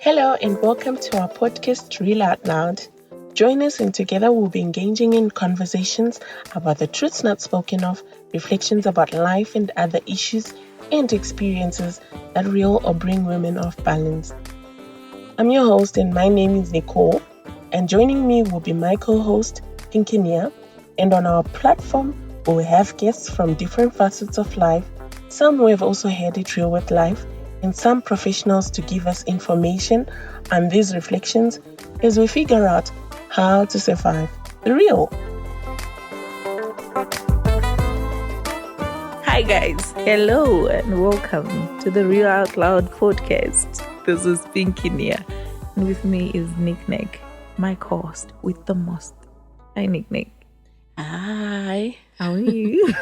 Hello and welcome to our podcast, Real Out Loud. Join us and together we'll be engaging in conversations about the truths not spoken of, reflections about life and other issues, and experiences that reel or bring women off balance. I'm your host and my name is Nicole, and joining me will be my co-host, Pinkinia, and on our platform we'll have guests from different facets of life, some who have also had it real with life, and some professionals to give us information on these reflections as we figure out how to survive the real. Hi guys, hello and welcome to the Real Out Loud podcast. This is Pinkinia and with me is Nick, my co-host with the most. Hi Nick. Hi. How are you?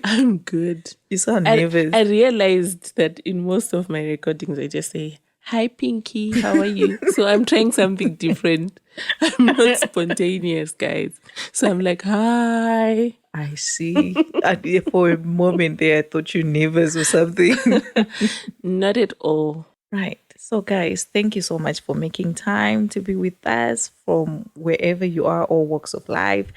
I'm good. You sound nervous. I realized that in most of my recordings, I just say, hi, Pinky, how are you? So I'm trying something different. I'm not spontaneous, guys. So I'm like, hi. I see. For a moment there, I thought you were nervous or something. Not at all. Right. So guys, thank you so much for making time to be with us from wherever you are, all walks of life.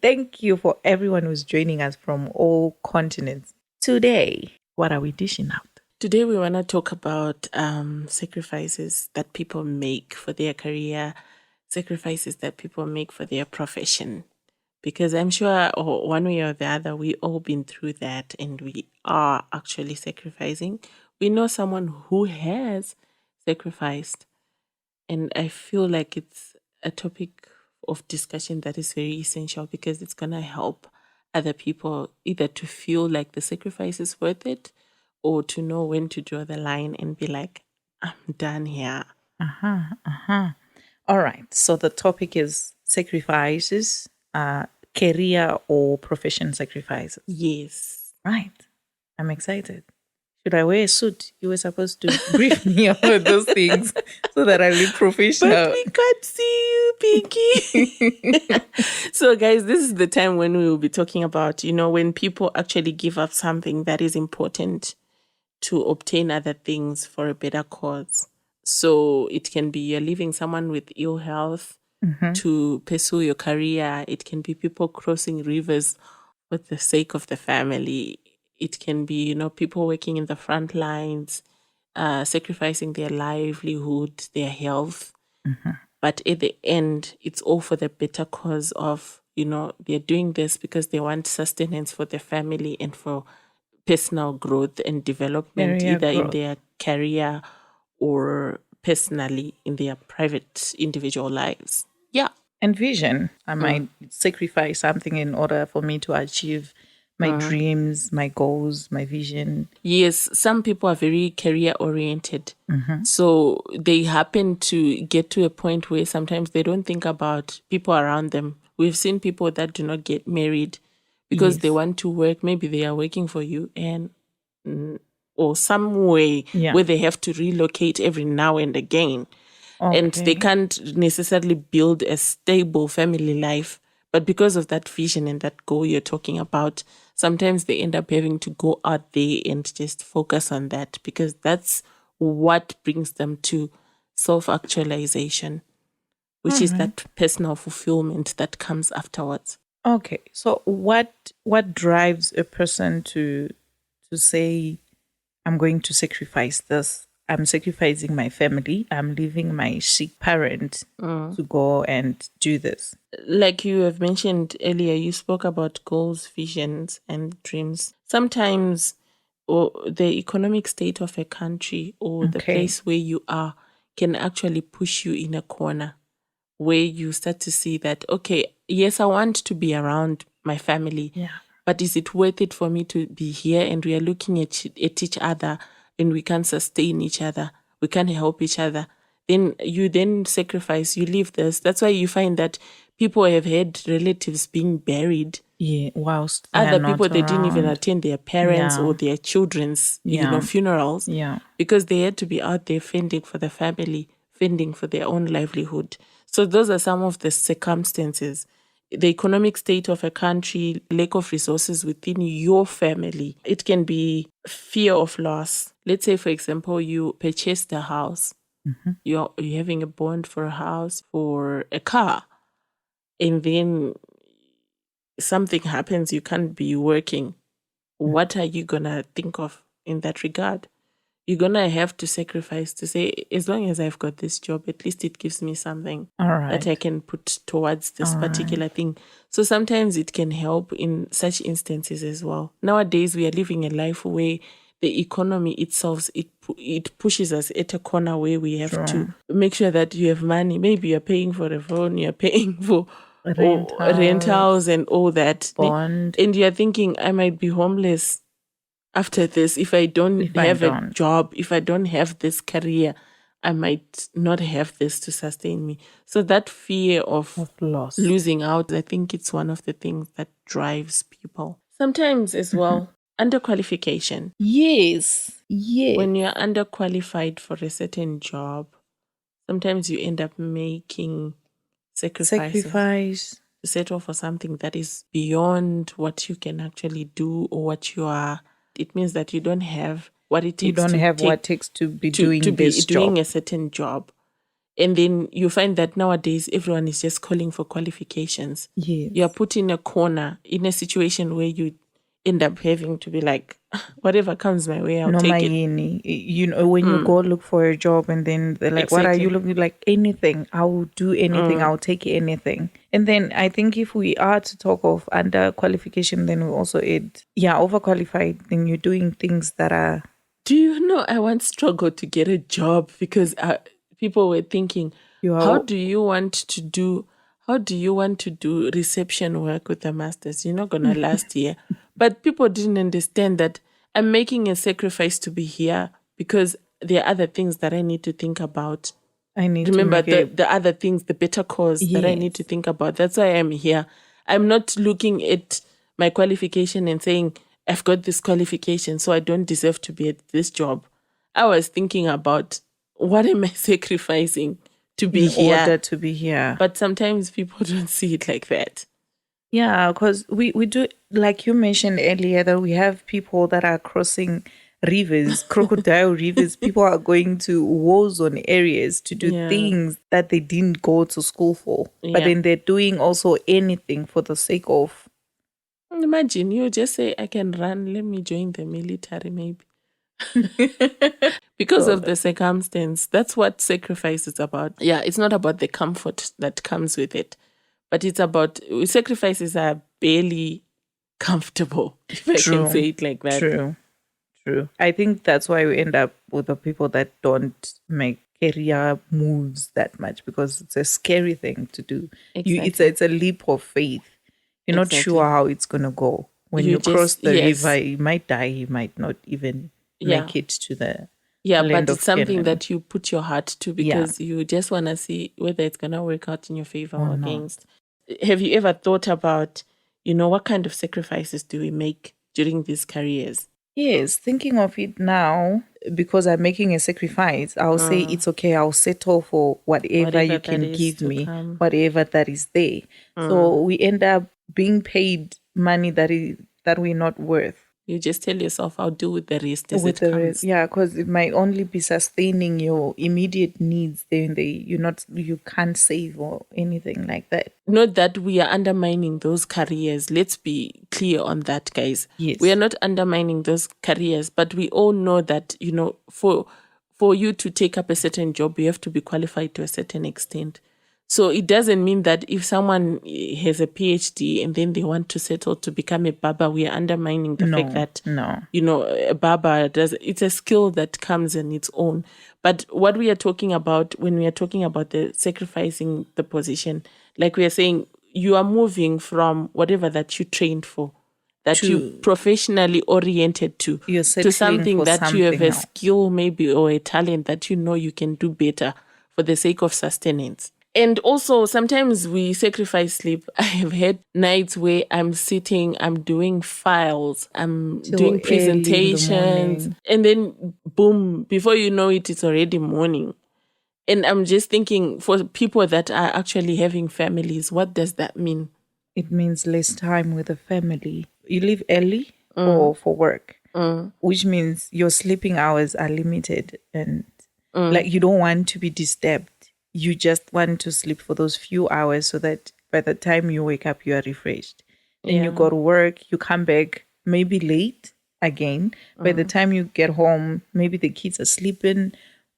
Thank you for everyone who's joining us from all continents. Today, what are we dishing out? Today, we want to talk about sacrifices that people make for their career, sacrifices that people make for their profession. Because I'm sure one way or the other, we all been through that and we are actually sacrificing. We know someone who has sacrificed. And I feel like it's a topic of discussion that is very essential because it's going to help other people either to feel like the sacrifice is worth it or to know when to draw the line and be like, I'm done here. All right. So the topic is sacrifices, career or profession sacrifices. Yes. Right. I'm excited. Should I wear a suit? You were supposed to brief me about those things so that I look professional. But we can't see you, Pinky. So, guys, this is the time when we will be talking about, when people actually give up something that is important to obtain other things for a better cause. So it can be you're leaving someone with ill health to pursue your career. It can be people crossing rivers for the sake of the family. It can be, people working in the front lines, sacrificing their livelihood, their health. But at the end, it's all for the better cause of, they're doing this because they want sustenance for their family and for personal growth and development, either in their career or personally in their private individual lives. Yeah. And vision. I might sacrifice something in order for me to achieve my dreams, my goals, my vision. Yes, some people are very career oriented. So they happen to get to a point where sometimes they don't think about people around them. We've seen people that do not get married because they want to work. Maybe they are working for you or some way where they have to relocate every now and again. Okay. And they can't necessarily build a stable family life. But because of that vision and that goal you're talking about, sometimes they end up having to go out there and just focus on that because that's what brings them to self-actualization, which is that personal fulfillment that comes afterwards. Okay. So what drives a person to say, I'm going to sacrifice this? I'm sacrificing my family. I'm leaving my sick parent to go and do this. Like you have mentioned earlier, you spoke about goals, visions, and dreams. Sometimes the economic state of a country or the place where you are can actually push you in a corner where you start to see that, okay, yes, I want to be around my family, but is it worth it for me to be here and we are looking at each other and we can't sustain each other, we can't help each other? Then you sacrifice, you leave this. That's why you find that people have had relatives being buried. Yeah, whilst other people, they didn't even attend their parents or their children's, funerals. Yeah. Because they had to be out there fending for the family, fending for their own livelihood. So those are some of the circumstances. The economic state of a country, lack of resources within your family. It can be fear of loss. Let's say, for example, you purchased a house You're having a bond for a house, for a car, and then something happens, you can't be working. What are you gonna think of in that regard? You're gonna have to sacrifice to say, as long as I've got this job, at least it gives me something All that I right. can put towards this particular thing. So sometimes it can help in such instances as well. Nowadays, we are living a life where the economy itself, it pushes us at a corner where we have to make sure that you have money. Maybe you're paying for a phone, you're paying for rentals and all that. Bond. And you're thinking, I might be homeless after this if I don't have a job, if I don't have this career, I might not have this to sustain me. So that fear of loss, losing out, I think it's one of the things that drives people. Sometimes as well, underqualification. Yes. When you're underqualified for a certain job, sometimes you end up making sacrifices to settle for something that is beyond what you can actually do or what you are. It means that you don't have what it takes. You don't have what it takes to be doing this job. Doing a certain job. And then you find that nowadays everyone is just calling for qualifications. Yes. You are put in a corner in a situation where you end up having to be like, whatever comes my way, I'll take it. You know, when you go look for a job and then they're like, what are you looking like? Anything. I will do anything. I'll take anything. And then I think if we are to talk of underqualification, then we also add, overqualified, then you're doing things that are... Do you know, I once struggled to get a job because people were thinking, how do you want to do reception work with a master's? You're not going to last here. But people didn't understand that I'm making a sacrifice to be here because there are other things that I need to think about. I need Remember to the other things, the better cause that I need to think about. That's why I'm here. I'm not looking at my qualification and saying, I've got this qualification, so I don't deserve to be at this job. I was thinking about, what am I sacrificing to be here? In order to be here. But sometimes people don't see it like that. Yeah, because we do, like you mentioned earlier, that we have people that are crossing rivers, crocodile rivers. People are going to war zone areas to do things that they didn't go to school for. But then they're doing also anything for the sake of... Imagine you just say, I can run, let me join the military maybe. Because of the circumstance. That's what sacrifice is about. Yeah, it's not about the comfort that comes with it. But it's about, sacrifices are barely comfortable, if I can say it like that. True. I think that's why we end up with the people that don't make career moves that much, because it's a scary thing to do. Exactly. It's a leap of faith. You're not sure how it's going to go. When you cross the river, you might die, you might not even make it to the land but it's something Canaan. that you put your heart to because you just want to see whether it's going to work out in your favor or against. Have you ever thought about, what kind of sacrifices do we make during these careers? Yes, thinking of it now, because I'm making a sacrifice, I'll say it's okay, I'll settle for whatever you can give me, whatever that is there. So we end up being paid money that we're not worth. You just tell yourself, I'll deal with the rest as it comes. Yeah, because it might only be sustaining your immediate needs. Then you can't save or anything like that. Not that we are undermining those careers. Let's be clear on that, guys. Yes. We are not undermining those careers, but we all know that, for you to take up a certain job, you have to be qualified to a certain extent. So it doesn't mean that if someone has a PhD and then they want to settle to become a barber, we are undermining the fact that, a barber it's a skill that comes in its own. But what we are talking about when we are talking about the sacrificing the position, like we are saying, you are moving from whatever that you trained for, that you professionally oriented to something that you have a skill maybe or a talent that you can do better for the sake of sustenance. And also, sometimes we sacrifice sleep. I have had nights where I'm sitting, I'm doing files, I'm doing presentations, and then boom, before you know it, it's already morning. And I'm just thinking, for people that are actually having families, what does that mean? It means less time with the family. You leave early for work, which means your sleeping hours are limited, and Like you don't want to be disturbed. You just want to sleep for those few hours so that by the time you wake up, you are refreshed. Then you go to work, you come back maybe late again. By the time you get home, maybe the kids are sleeping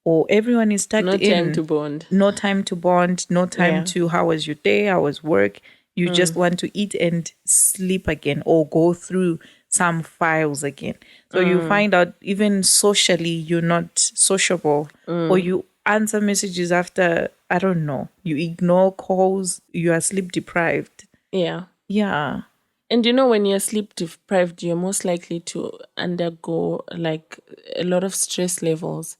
or everyone is tucked No in. time to bond. No time to bond, no time to how was your day, how was work. You just want to eat and sleep again or go through some files again. So you find out even socially you're not sociable or you answer messages after, I don't know, you ignore calls, you are sleep deprived. Yeah. Yeah. And when you're sleep deprived, you're most likely to undergo like a lot of stress levels.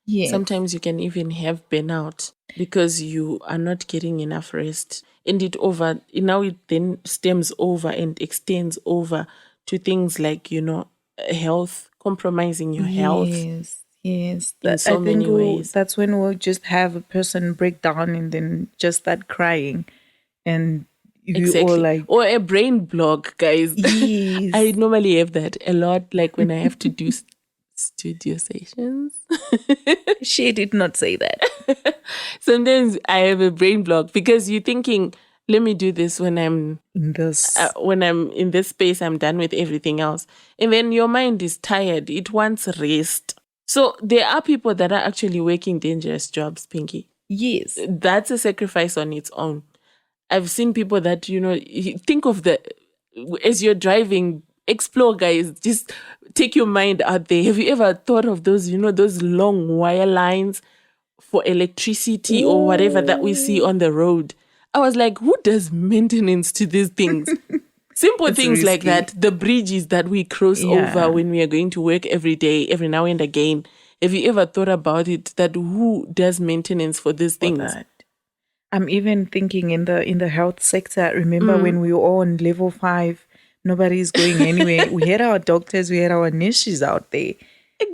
Yes. Sometimes you can even have burnout because you are not getting enough rest. And it then stems over and extends over to things like, health, compromising your health Yes. in so many ways. That's when we'll just have a person break down and then just start crying. And you all like... Or a brain block, guys. Yes. I normally have that a lot, like when I have to do studio sessions. She did not say that. Sometimes I have a brain block because you're thinking, let me do this when I'm In this. when I'm in this space, I'm done with everything else. And then your mind is tired. It wants rest. So there are people that are actually working dangerous jobs, Pinky. Yes. That's a sacrifice on its own. I've seen people that, think of as you're driving, explore, guys, just take your mind out there. Have you ever thought of those, those long wire lines for electricity or whatever that we see on the road? I was like, who does maintenance to these things? Simple things like that. The bridges that we cross over when we are going to work every day, every now and again. Have you ever thought about it, that who does maintenance for these things? I'm even thinking in the health sector. Remember when we were all on level 5, nobody's going anywhere. We had our doctors, we had our nurses out there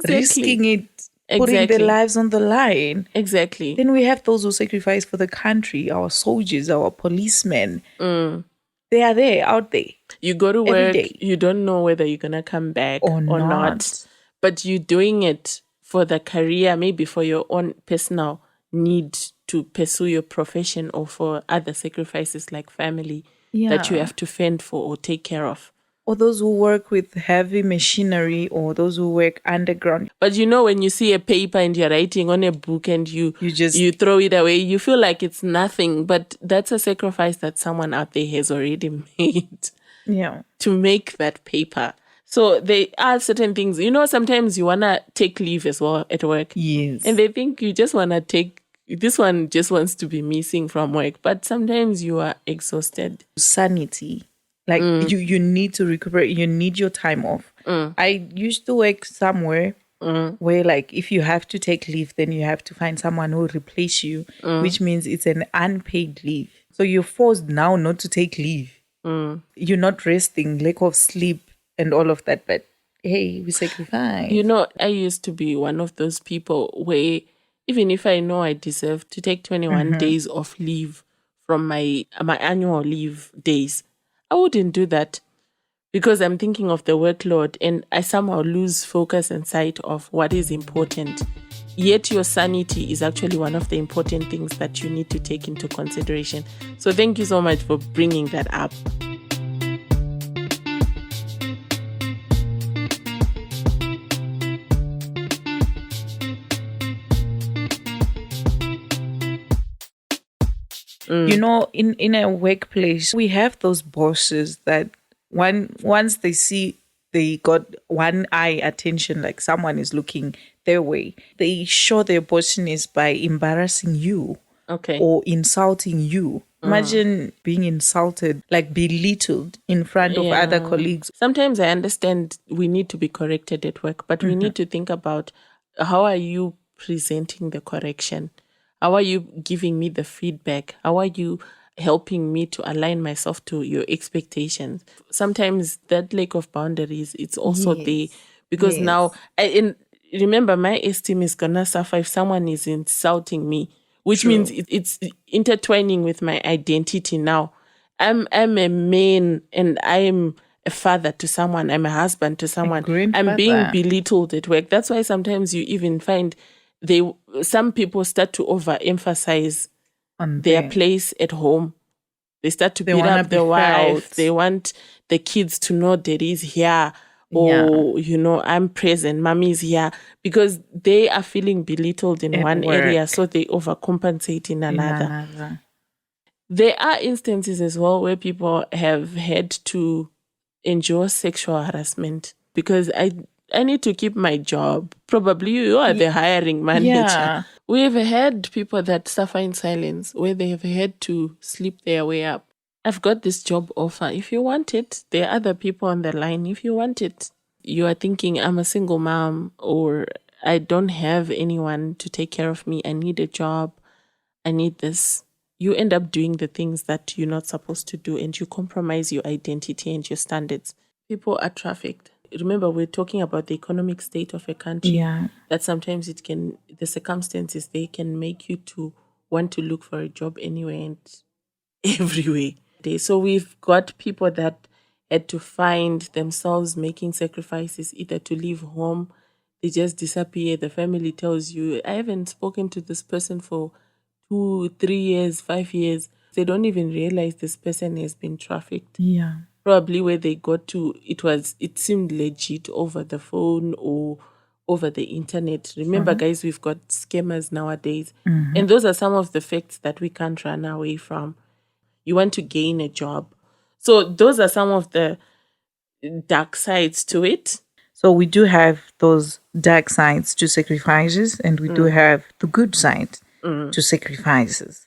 risking it, putting their lives on the line. Exactly. Then we have those who sacrifice for the country, our soldiers, our policemen. They are there, out there. You go to work, every day. You don't know whether you're going to come back or not. But you're doing it for the career, maybe for your own personal need to pursue your profession or for other sacrifices like family that you have to fend for or take care of. Or those who work with heavy machinery or those who work underground. But when you see a paper and you're writing on a book and you throw it away, you feel like it's nothing. But that's a sacrifice that someone out there has already made to make that paper. So there are certain things, sometimes you want to take leave as well at work. Yes. And they think you just want to this one just wants to be missing from work. But sometimes you are exhausted. Sanity. Like you need to recuperate. You need your time off. I used to work somewhere where like if you have to take leave, then you have to find someone who will replace you, which means it's an unpaid leave. So you're forced now not to take leave. You're not resting, lack of sleep and all of that. But hey, we sacrifice. I used to be one of those people where even if I know I deserve to take 21 days of leave from my annual leave days, I wouldn't do that because I'm thinking of the workload and I somehow lose focus and sight of what is important. Yet your sanity is actually one of the important things that you need to take into consideration. So thank you so much for bringing that up. In a workplace, we have those bosses that once they see they got one eye attention, like someone is looking their way, they show their bossiness by embarrassing you or insulting you. Imagine being insulted, like belittled in front of other colleagues. Sometimes I understand we need to be corrected at work, but we need to think about how are you presenting the correction? How are you giving me the feedback? How are you helping me to align myself to your expectations? Sometimes that lack of boundaries, it's also there because now, remember, my esteem is going to suffer if someone is insulting me, which means it's intertwining with my identity now. I'm a man and I'm a father to someone. I'm a husband to someone. I'm being belittled at work. That's why sometimes you even find some people start to overemphasize On their them. place at home. They start to They beat wanna up be the wife. felt. They want the kids to know daddy's here, Yeah. or I'm present, mommy's here, because they are feeling belittled in At one area, work. so they overcompensate in In another. another. There are instances as well where people have had to endure sexual harassment because I need to keep my job. Probably you are the hiring manager. Yeah. We've had people that suffer in silence where they have had to sleep their way up. I've got this job offer. If you want it, there are other people on the line. If you want it, you are thinking, I'm a single mom, or I don't have anyone to take care of me. I need a job. I need this. You end up doing the things that you're not supposed to do, and you compromise your identity and your standards. People are trafficked. Remember, we're talking about the economic state of a country. Yeah. That sometimes the circumstances, they can make you to want to look for a job anywhere and everywhere. So we've got people that had to find themselves making sacrifices, either to leave home, they just disappear. The family tells you, I haven't spoken to this person for 2, 3 years, 5 years. They don't even realize this person has been trafficked. Yeah. Probably where they got to, it seemed legit over the phone or over the internet. Remember, guys, we've got scammers nowadays. And those are some of the facts that we can't run away from. You want to gain a job. So those are some of the dark sides to it. So we do have those dark sides to sacrifices, and we do have the good side to sacrifices.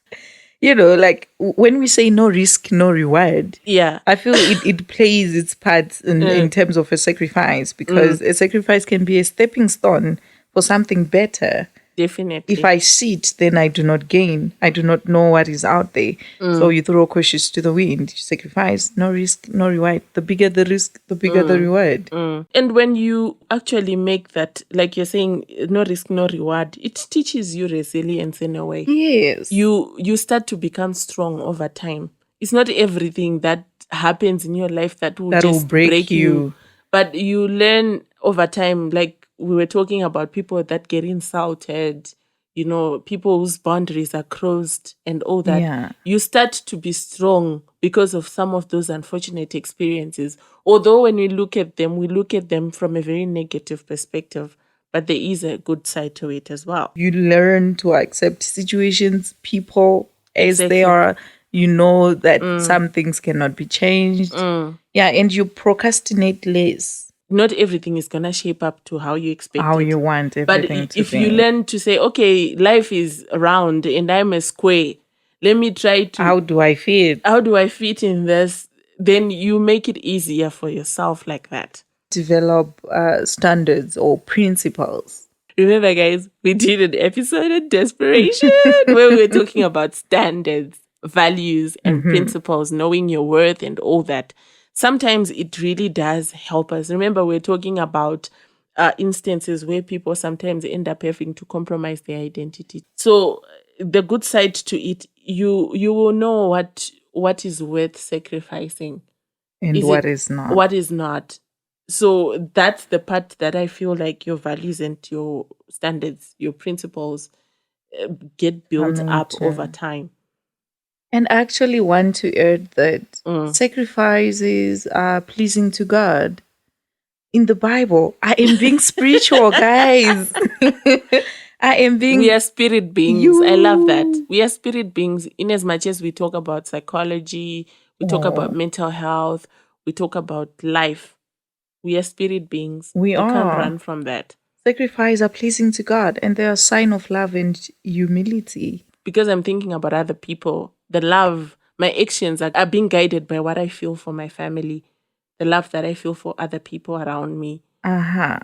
Like when we say no risk, no reward, Yeah. I feel it plays its part in terms of a sacrifice, because a sacrifice can be a stepping stone for something better. Definitely. If I sit, then I do not gain. I do not know what is out there. So you throw cautious to the wind. You sacrifice, no risk, no reward. The bigger the risk, the bigger the reward. And when you actually make that, like you're saying, no risk, no reward, it teaches you resilience in a way. Yes. You start to become strong over time. It's not everything that happens in your life that will just break you. But you learn over time, like we were talking about people that get insulted, people whose boundaries are crossed and all that. Yeah. You start to be strong because of some of those unfortunate experiences. Although when we look at them from a very negative perspective, but there is a good side to it as well. You learn to accept situations, people as Exactly. they are. You know that some things cannot be changed. Yeah, and you procrastinate less. Not everything is going to shape up to how you expect How it. you want everything But to if be. you learn to say, okay, life is round and I'm a square, let me try to... How do I fit? How do I fit in this? Then you make it easier for yourself like that. Develop standards or principles. Remember, guys, we did an episode on desperation where we were talking about standards, values, and principles, knowing your worth and all that. Sometimes it really does help us. Remember, we're talking about instances where people sometimes end up having to compromise their identity. So the good side to it, you will know what is worth sacrificing. And what is not. What is not. So that's the part that I feel like your values and your standards, your principles get built up over time. And I actually want to add that sacrifices are pleasing to God. In the Bible, I am being spiritual, guys. We are spirit beings. I love that. We are spirit beings in as much as we talk about psychology, we talk about mental health, we talk about life. We are spirit beings. We can't run from that. Sacrifices are pleasing to God, and they are a sign of love and humility. Because I'm thinking about other people, the love, my actions are being guided by what I feel for my family, the love that I feel for other people around me.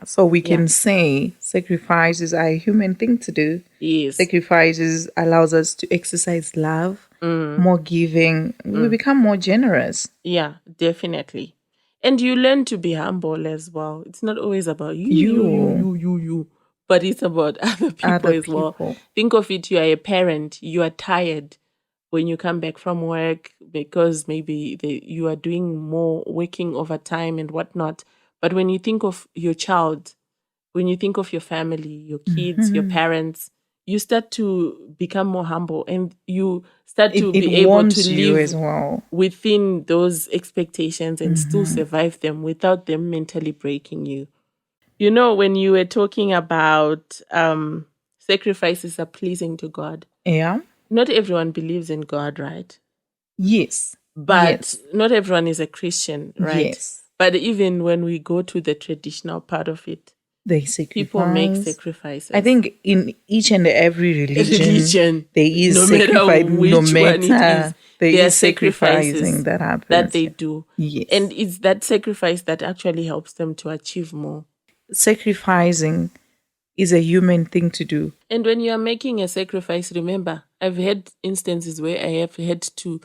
So we can say sacrifices are a human thing to do. Yes. Sacrifices allows us to exercise love, more giving. We become more generous. Yeah, definitely. And you learn to be humble as well. It's not always about you. But it's about other people as well. Think of it, you are a parent, you are tired when you come back from work because maybe you are doing more working overtime and whatnot. But when you think of your child, when you think of your family, your kids, your parents, you start to become more humble and you start to It be able to warms you live as well. within those expectations and still survive them without them mentally breaking you. You know, when you were talking about sacrifices are pleasing to God, Yeah. not everyone believes in God, right? Yes. But Yes. not everyone is a Christian, right? Yes. But even when we go to the traditional part of it, They people make sacrifice. sacrifices. I think in each and every religion, there is no matter sacrifice. No which one it matter, is, there there are is sacrificing sacrifices that happens. that they do. Yes. And it's that sacrifice that actually helps them to achieve more. Sacrificing is a human thing to do. And when you are making a sacrifice, remember, I've had instances where I have had to,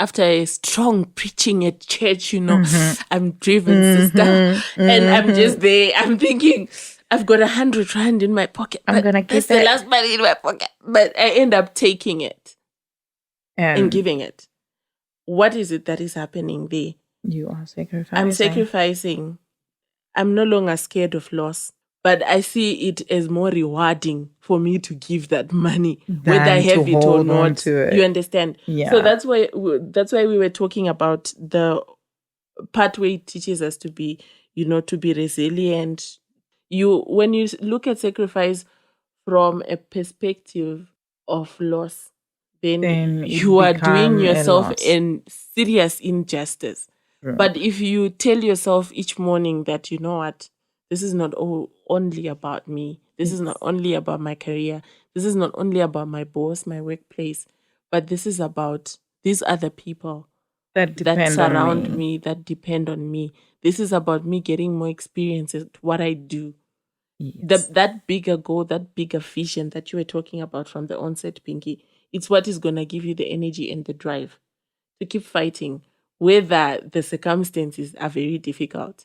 after a strong preaching at church, I'm driven, sister, and I'm just there. I'm thinking, I've got 100 rand in my pocket. I'm gonna keep that's the last money in my pocket. But I end up taking it and giving it. What is it that is happening there? You are sacrificing. I'm sacrificing. I'm no longer scared of loss. But I see it as more rewarding for me to give that money, whether I have it or not. You understand? Yeah. So that's why we were talking about the part where it teaches us to be, to be resilient. When you look at sacrifice from a perspective of loss, then you are doing yourself a serious injustice. Right. But if you tell yourself each morning that, you know what, this is not only about me. This is not only about my career. This is not only about my boss, my workplace, but this is about these other people that surround me, that depend on me. This is about me getting more experience at what I do. Yes. That bigger goal, that bigger vision that you were talking about from the onset, Pinky, it's what is going to give you the energy and the drive to keep fighting, whether the circumstances are very difficult.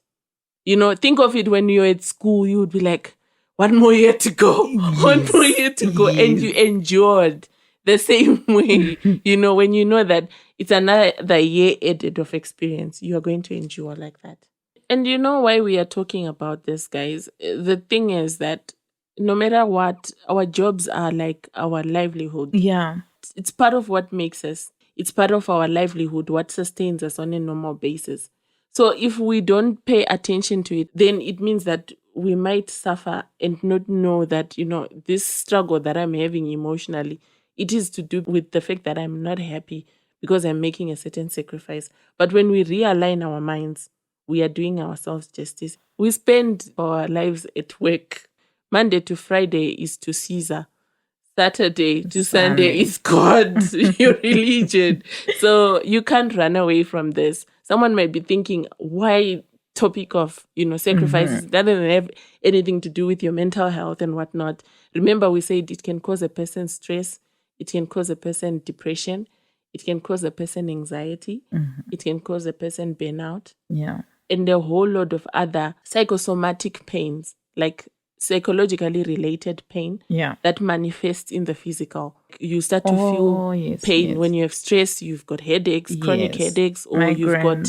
Think of it when you're at school, you would be like, one more year to go, one more year to go. And you endured the same way. When you know that it's another year added of experience, you are going to endure like that. And you know why we are talking about this, guys? The thing is that no matter what, our jobs are like our livelihood. Yeah. It's part of what makes us. It's part of our livelihood, what sustains us on a normal basis. So if we don't pay attention to it, then it means that we might suffer and not know that, this struggle that I'm having emotionally, it is to do with the fact that I'm not happy because I'm making a certain sacrifice. But when we realign our minds, we are doing ourselves justice. We spend our lives at work. Monday to Friday is to Caesar. Saturday to Sunday is God, your religion. So you can't run away from this. Someone might be thinking, why topic of, sacrifices doesn't have anything to do with your mental health and whatnot. Remember, we said it can cause a person stress. It can cause a person depression. It can cause a person anxiety. It can cause a person burnout. Yeah. And a whole lot of other psychosomatic pains, like psychologically related pain that manifests in the physical. You start to feel pain when you have stress. You've got headaches, chronic headaches, or migraines. You've got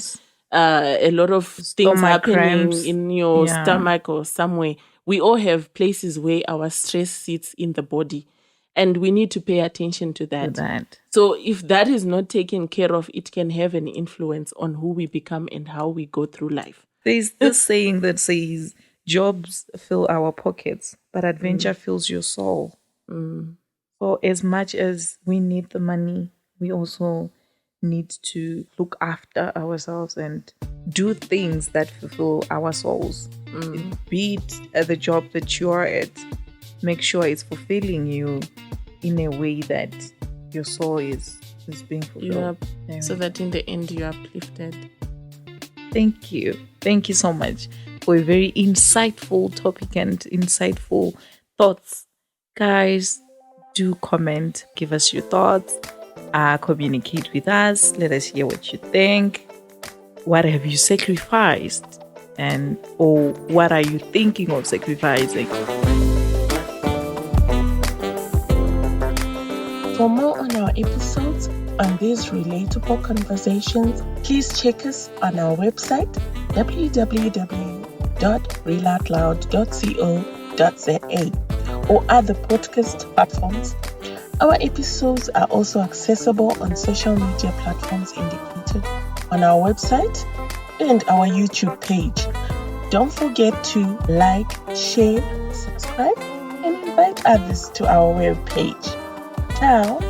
a lot of things happening cramps in your stomach or somewhere. We all have places where our stress sits in the body, and we need to pay attention to that. So if that is not taken care of, it can have an influence on who we become and how we go through life. There's this saying that says, jobs fill our pockets, but adventure fills your soul. So as much as we need the money, we also need to look after ourselves and do things that fulfill our souls. Be it at the job that you are at, make sure it's fulfilling you in a way that your soul is being fulfilled. So that in the end you are uplifted. Thank you. Thank you so much for a very insightful topic and insightful thoughts. Guys, do comment, give us your thoughts, communicate with us, let us hear what you think. What have you sacrificed? Or what are you thinking of sacrificing? For more on our episodes on these relatable conversations, please check us on our website www.realoutloud.co or other podcast platforms. Our episodes are also accessible on social media platforms indicated on our website and our YouTube page. Don't forget to like, share, subscribe, and invite others to our web page. Ciao!